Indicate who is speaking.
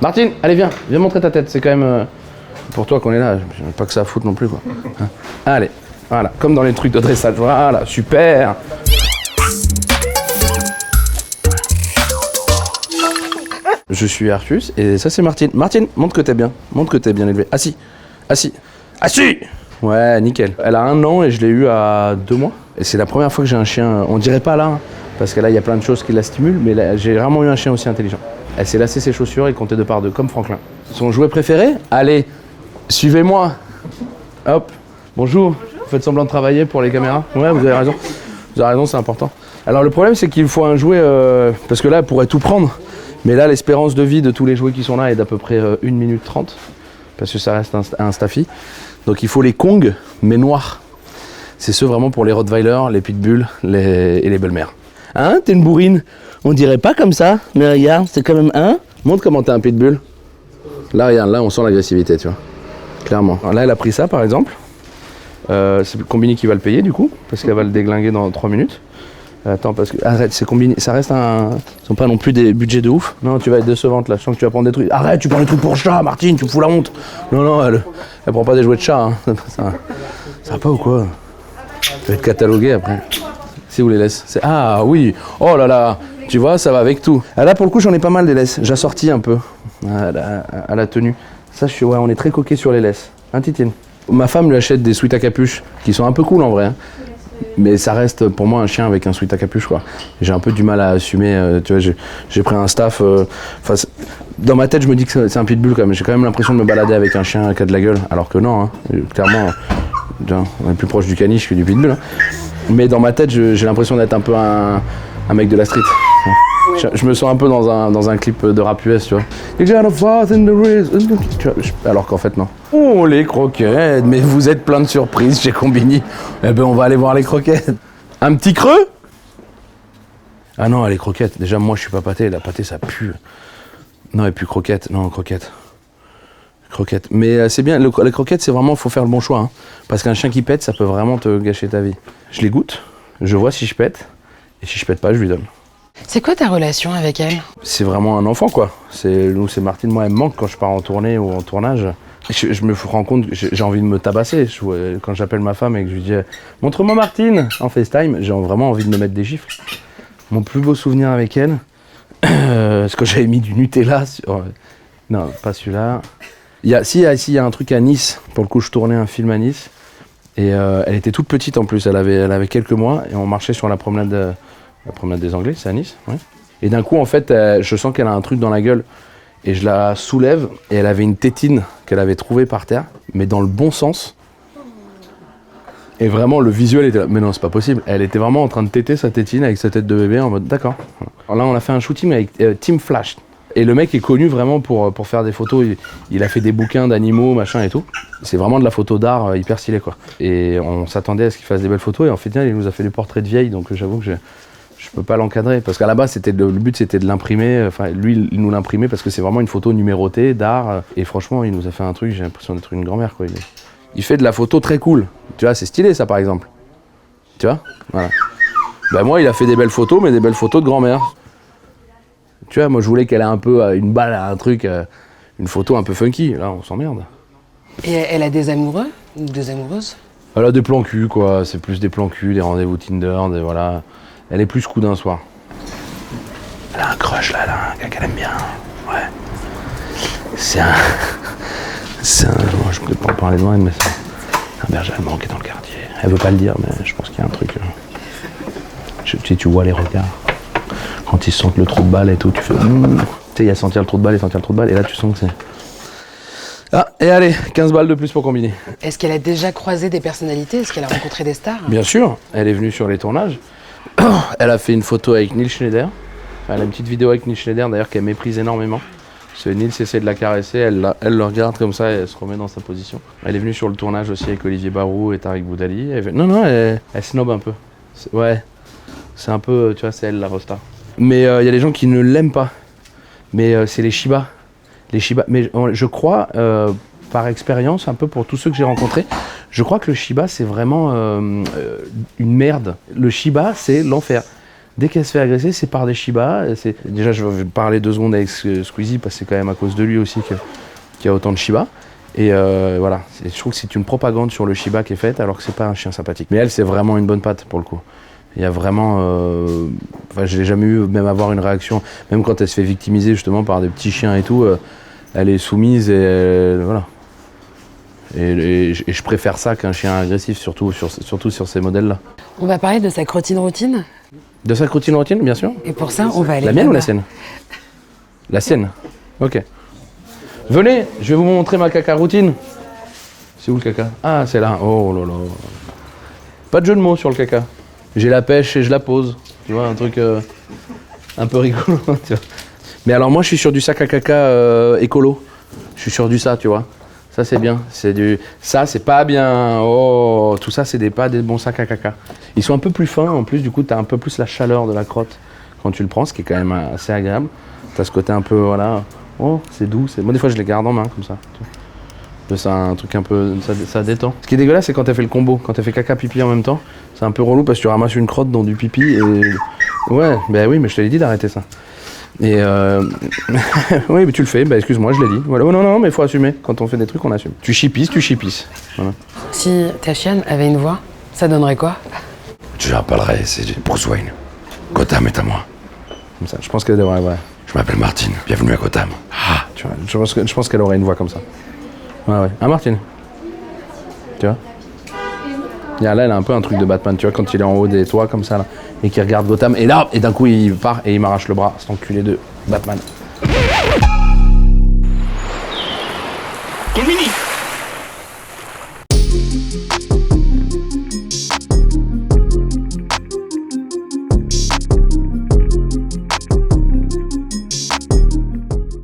Speaker 1: Martine, allez viens montrer ta tête, c'est quand même pour toi qu'on est là, j'ai pas que ça à foutre non plus quoi. Hein, allez, voilà, comme dans les trucs de dressage, voilà, super. Je suis Arcus et ça c'est Martine. Martine, montre que t'es bien élevé. Assis. Ouais, nickel. Elle a 1 an et je l'ai eu à 2 mois. Et c'est la première fois que j'ai un chien, on dirait pas là, hein, parce que là il y a plein de choses qui la stimulent, mais là, j'ai vraiment eu un chien aussi intelligent. Elle s'est lassé ses chaussures et comptait 2 par 2, comme Franklin. Son jouet préféré? Allez, suivez-moi. Hop, bonjour. Vous faites semblant de travailler pour les caméras? Ouais, vous avez raison. Vous avez raison, c'est important. Alors le problème c'est qu'il faut un jouet, parce que là elle pourrait tout prendre. Mais là l'espérance de vie de tous les jouets qui sont là est d'à peu près 1 minute 30. Parce que ça reste un staffy. Donc il faut les Kong, mais noirs. C'est ceux vraiment pour les Rottweiler, les Pitbull et les belles-mères. Hein, t'es une bourrine? On dirait pas comme ça, mais regarde, c'est quand même un. Montre comment t'es un Pitbull. Là, regarde, là on sent l'agressivité, tu vois. Clairement. Alors là, elle a pris ça par exemple. C'est le Combini qui va le payer du coup, parce qu'elle va le déglinguer dans 3 minutes. Attends, parce que. Arrête, c'est Combini. Ça reste un. Ce sont pas non plus des budgets de ouf. Non, tu vas être décevante là. Je sens que tu vas prendre des trucs. Arrête, tu prends des trucs pour chat, Martine, tu me fous la honte. Non, elle prend pas des jouets de chat. Hein. Ça va pas ou quoi? Tu vas être catalogué après. Si vous les laisse. Ah oui. Oh là là. Tu vois, ça va avec tout. Ah, là, pour le coup, j'en ai pas mal des laisses. J'assortis un peu à la tenue. Ça, ouais, on est très coquet sur les laisses. Hein, Titine? Ma femme lui achète des sweats à capuche qui sont un peu cool en vrai. Hein. Mais ça reste pour moi un chien avec un sweat à capuche quoi. J'ai un peu du mal à assumer, tu vois, j'ai pris un staff, dans ma tête je me dis que c'est un pitbull quand même, j'ai quand même l'impression de me balader avec un chien qui a de la gueule, alors que non, hein. Clairement, on est plus proche du caniche que du pitbull. Hein. Mais dans ma tête j'ai l'impression d'être un peu un mec de la street. Je me sens un peu dans un clip de rap US, tu vois. Alors qu'en fait, non. Oh, les croquettes, mais vous êtes plein de surprises chez Combini. Eh ben, on va aller voir les croquettes. Un petit creux? Ah non, les croquettes. Déjà, moi, je suis pas pâté. La pâté, ça pue. Non, et puis croquettes. Non, croquettes. Croquettes. Mais c'est bien, les croquettes, c'est vraiment, faut faire le bon choix. Hein. Parce qu'un chien qui pète, ça peut vraiment te gâcher ta vie. Je les goûte, je vois si je pète. Et si je pète pas, je lui donne.
Speaker 2: C'est quoi ta relation avec elle?
Speaker 1: C'est vraiment un enfant quoi. C'est Martine, moi elle me manque quand je pars en tournée ou en tournage. Je me rends compte que j'ai envie de me tabasser. Quand j'appelle ma femme et que je lui dis « Montre-moi Martine » en FaceTime, j'ai vraiment envie de me mettre des gifles. Mon plus beau souvenir avec elle, c'est quand j'avais mis du Nutella sur... Non, pas celui-là. Il y a un truc à Nice. Pour le coup, je tournais un film à Nice. Et elle était toute petite en plus, elle avait quelques mois. Et on marchait sur la promenade des Anglais, c'est à Nice, ouais. Et d'un coup, en fait, je sens qu'elle a un truc dans la gueule. Et je la soulève, et elle avait une tétine qu'elle avait trouvée par terre, mais dans le bon sens. Et vraiment, le visuel était là. Mais non, c'est pas possible. Elle était vraiment en train de téter sa tétine avec sa tête de bébé, en mode d'accord. Alors là, on a fait un shooting avec Team Flash. Et le mec est connu vraiment pour faire des photos. Il a fait des bouquins d'animaux, machin et tout. C'est vraiment de la photo d'art hyper stylée, quoi. Et on s'attendait à ce qu'il fasse des belles photos. Et en fait, il nous a fait des portraits de vieilles, donc j'avoue que je peux pas l'encadrer parce qu'à la base le but c'était de l'imprimer, enfin lui il nous l'imprimait parce que c'est vraiment une photo numérotée d'art et franchement il nous a fait un truc, j'ai l'impression d'être une grand-mère quoi. Il fait de la photo très cool, tu vois, c'est stylé ça par exemple, tu vois, voilà. Ben moi il a fait des belles photos mais des belles photos de grand-mère, tu vois, moi je voulais qu'elle ait un peu une balle à un truc, une photo un peu funky, là on s'emmerde.
Speaker 2: Et elle a des amoureux ou des amoureuses?
Speaker 1: Elle a des plans cul quoi, c'est plus des plans cul, des rendez-vous Tinder, des voilà. Elle est plus coup d'un soir. Elle a un crush là, un gars qu'elle aime bien. Ouais. C'est un. Moi, je peux pas en parler de moi, mais c'est un berger allemand qui est dans le quartier. Elle veut pas le dire, mais je pense qu'il y a un truc. Tu vois les regards. Quand ils sentent le trou de balle et tout, tu fais. Tu sais, il y a sentir le trou de balle et là tu sens que c'est. Ah, et allez, 15 balles de plus pour combiner.
Speaker 2: Est-ce qu'elle a déjà croisé des personnalités? Est-ce qu'elle a rencontré des stars?
Speaker 1: Bien sûr, elle est venue sur les tournages. Elle a fait une photo avec Neil Schneider. Elle a une petite vidéo avec Neil Schneider d'ailleurs qu'elle méprise énormément. Parce que Neil essaie de la caresser, elle le regarde comme ça et elle se remet dans sa position. Elle est venue sur le tournage aussi avec Olivier Barou et Tariq Boudali. Non, elle snob un peu. Ouais, c'est un peu, tu vois, c'est elle la rosta. Mais il y a des gens qui ne l'aiment pas. Mais c'est les Shiba. Les Shiba. Mais je crois, par expérience, un peu pour tous ceux que j'ai rencontrés, je crois que le Shiba c'est vraiment une merde. Le Shiba c'est l'enfer. Dès qu'elle se fait agresser, c'est par des Shiba. Déjà, je vais parler 2 secondes avec Squeezie, parce que c'est quand même à cause de lui aussi qu'il y a autant de Shiba. Et voilà, je trouve que c'est une propagande sur le Shiba qui est faite, alors que c'est pas un chien sympathique. Mais elle, c'est vraiment une bonne patte, pour le coup. Il y a vraiment... Enfin, je l'ai jamais eu, même avoir une réaction, même quand elle se fait victimiser justement par des petits chiens et tout, elle est soumise et voilà. Et je préfère ça qu'un chien agressif, surtout sur ces modèles-là.
Speaker 2: On va parler de sa routine.
Speaker 1: De sa routine, bien sûr.
Speaker 2: Et pour ça, on va aller
Speaker 1: La mienne ou la
Speaker 2: là-bas.
Speaker 1: sienne? La sienne. Ok. Venez, je vais vous montrer ma caca routine. C'est où le caca? Ah, c'est là. Oh là là. Pas de jeu de mots sur le caca. J'ai la pêche et je la pose. Tu vois, un truc un peu rigolo. Tu vois. Mais alors moi, je suis sur du sac à caca écolo. Je suis sur du ça, tu vois. Ça, c'est bien. Ça, c'est pas bien. Oh, tout ça, c'est pas des bons sacs à caca. Ils sont un peu plus fins. En plus, du coup, t'as un peu plus la chaleur de la crotte quand tu le prends, ce qui est quand même assez agréable. T'as ce côté un peu, voilà. Oh, c'est doux. Moi, des fois, je les garde en main, comme ça. C'est un truc un peu... Ça détend. Ce qui est dégueulasse, c'est quand t'as fait le combo. Quand t'as fait caca pipi en même temps. C'est un peu relou parce que tu ramasses une crotte dans du pipi et... Ouais, ben oui, mais je te l'ai dit d'arrêter ça. Et oui, mais tu le fais. Bah, excuse-moi, je l'ai dit. Voilà. Oh, non, mais il faut assumer. Quand on fait des trucs, on assume. Tu chipisses. Voilà.
Speaker 2: Si ta chienne avait une voix, ça donnerait quoi?
Speaker 3: Tu l'appellerais, c'est Bruce Wayne. Gotham est à moi.
Speaker 1: Comme ça, je pense qu'elle devrait... Ouais.
Speaker 3: Je m'appelle Martine, bienvenue à Gotham.
Speaker 1: Ah, tu vois, je pense qu'elle aurait une voix comme ça. Ouais. Hein, Martine? Tu vois? Là, elle a un peu un truc de Batman, tu vois, quand il est en haut des toits comme ça, là, et qu'il regarde Gotham, et là, et d'un coup, il part et il m'arrache le bras, cet enculé de Batman.
Speaker 4: Colmini,